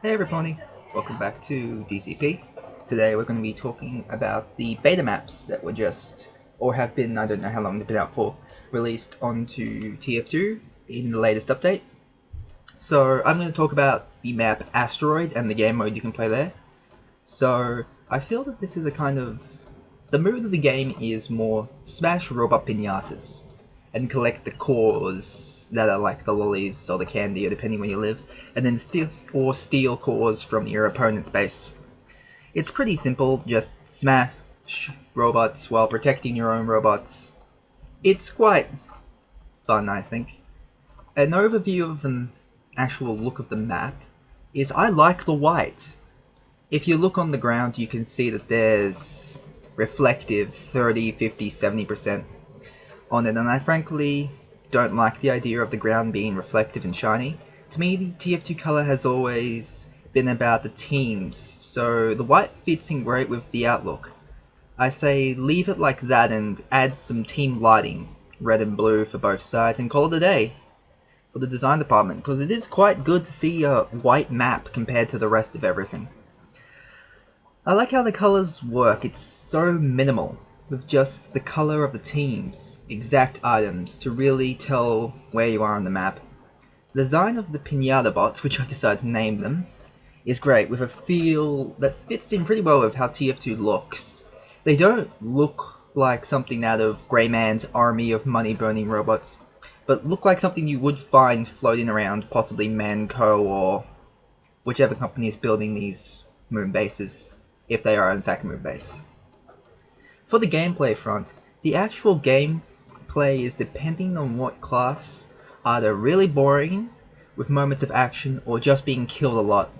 Hey everybody, welcome back to DCP. Today we're going to be talking about the beta maps that were just, or have been, I don't know how long they've been out for, released onto TF2 in the latest update. So I'm going to talk about the map Asteroid and the game mode you can play there. So I feel that this is a kind of, the mood of the game is more smash robot pinatas and collect the cores that are like the lollies or the candy, or depending where you live, and then steal cores from your opponent's base. It's pretty simple, just smash robots while protecting your own robots. It's quite fun, I think. An overview of the actual look of the map is I like the white. If you look on the ground, you can see that there's reflective 30, 50, 70% on it, and I frankly don't like the idea of the ground being reflective and shiny. To me, the TF2 color has always been about the teams, so the white fits in great with the outlook. I say leave it like that and add some team lighting, red and blue for both sides, and call it a day for the design department, because it is quite good to see a white map compared to the rest of everything. I like how the colors work, it's so minimal, with just the color of the teams, exact items, to really tell where you are on the map. The design of the pinata bots, which I've decided to name them, is great, with a feel that fits in pretty well with how TF2 looks. They don't look like something out of Greyman's army of money-burning robots, but look like something you would find floating around, possibly Manco or whichever company is building these moon bases, if they are in fact moon base. For the gameplay front, the actual gameplay is depending on what class, either really boring, with moments of action, or just being killed a lot.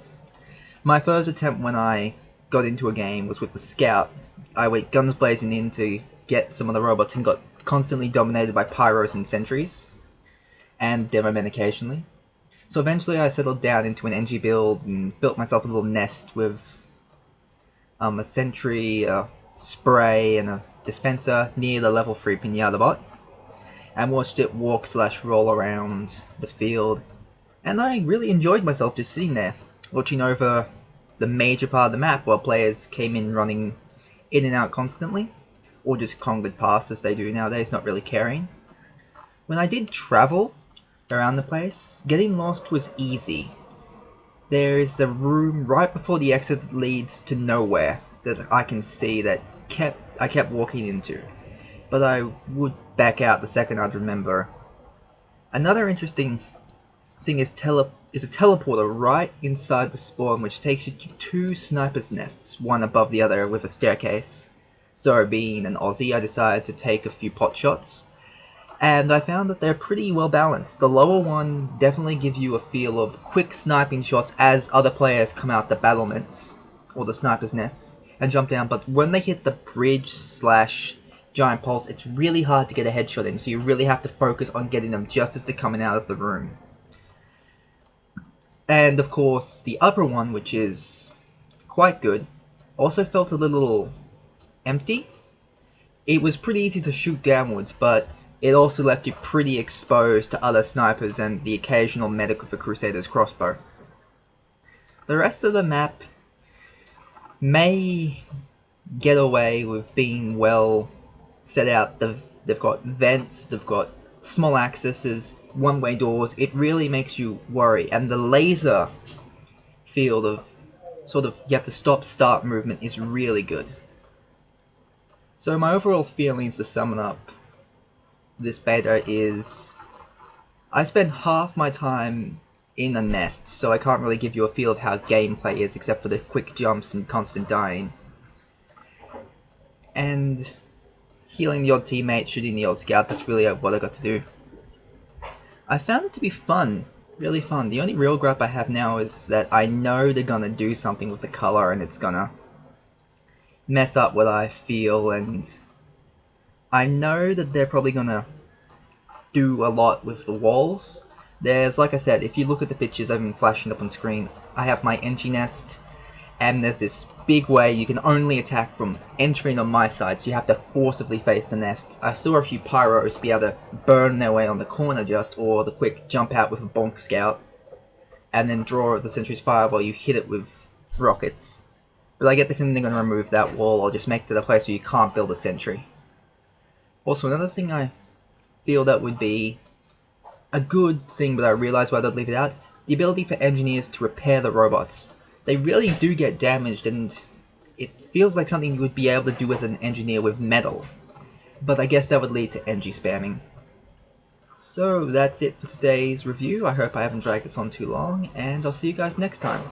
My first attempt when I got into a game was with the Scout. I went guns blazing in to get some of the robots and got constantly dominated by pyros and sentries, and demomen occasionally. So eventually I settled down into an NG build and built myself a little nest with a sentry, a spray, and a dispenser near the level 3 pinata bot, and watched it walk/roll around the field, and I really enjoyed myself just sitting there, watching over the major part of the map while players came in running in and out constantly, or just congered past as they do nowadays, not really caring. When I did travel around the place, getting lost was easy. There is a room right before the exit that leads to nowhere that I can see that I kept walking into, but I would back out the second I'd remember. Another interesting thing is a teleporter right inside the spawn, which takes you to two snipers' nests, one above the other with a staircase. So being an Aussie, I decided to take a few pot shots, and I found that they're pretty well balanced. The lower one definitely gives you a feel of quick sniping shots as other players come out the battlements, or the snipers' nests, and jump down, but when they hit the bridge/giant pulse, it's really hard to get a headshot in, so you really have to focus on getting them just as they're coming out of the room. And of course, the upper one, which is quite good, also felt a little empty. It was pretty easy to shoot downwards, but it also left you pretty exposed to other snipers and the occasional medic with a Crusader's crossbow. The rest of the map may get away with being well set out. They've got vents, they've got small accesses, one-way doors. It really makes you worry, and the laser field of you have to stop-start movement is really good. So my overall feelings to sum it up this beta is I spent half my time in a nest, so I can't really give you a feel of how gameplay is except for the quick jumps and constant dying. And healing the odd teammate, shooting the odd scout, that's really what I got to do. I found it to be fun, really fun. The only real gripe I have now is that I know they're gonna do something with the color and it's gonna mess up what I feel, and I know that they're probably gonna do a lot with the walls. There's, like I said, if you look at the pictures I've been flashing up on screen, I have my NG nest, and there's this big way you can only attack from entering on my side, so you have to forcibly face the nest. I saw a few pyros be able to burn their way on the corner just, or the quick jump out with a bonk scout. and then draw the sentry's fire while you hit it with rockets. But I get the feeling they're going to remove that wall or just make it a place where you can't build a sentry. Also, another thing I feel that would be a good thing, but I realise why they'd leave it out, the ability for engineers to repair the robots. They really do get damaged, and it feels like something you would be able to do as an engineer with metal. But I guess that would lead to NG spamming. So that's it for today's review. I hope I haven't dragged this on too long, and I'll see you guys next time.